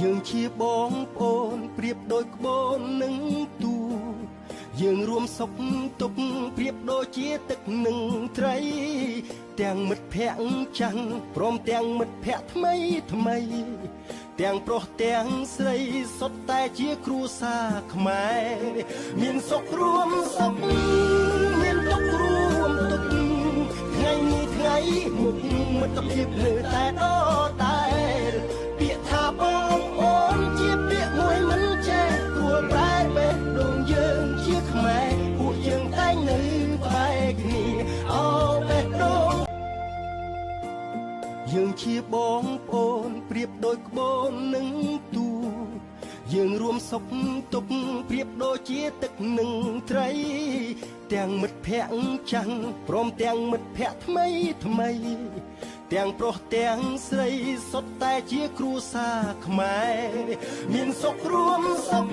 យើងជាបងប្អូនប្រៀបដូចក្បូននឹងទូយើងរួមសុខទុក្ខប្រៀបដូចជាទឹកនឹងត្រីទាំងមិត្តភ័ក្តិចាំងព្រមទាំងមិត្តភ័ក្តិថ្មីថ្មីទាំងប្រុសទាំងស្រីសុទ្ធតែជាគ្រួសារខ្មែរមានសុខរួមសុខមានទុក្ខរួមទុក្ខថ្ងៃនេះថ្ងៃមុខមិត្តភាពនៅតែដដែលពាក្យថាបងអូនជាពាក្យមួយមិនចេះគួរប្រែបេះដូងយើងជាខ្មែរពួកយើងតែងនៅក្បែរគ្នាអូបេះដូងយើងជាបងប្អូនប្រៀបដូចក្បូននឹងទូយើងរួមសុខទុក្ខប្រៀបដូចជាទឹកនឹងត្រីទាំងមិត្តភ័ក្តិចាំងព្រមទាំងមិត្តភ័ក្តិថ្មីថ្មីទាំងប្រុសទាំងស្រីសុទ្ធតែជាគ្រួសារខ្មែរមានសុខរួមសុខ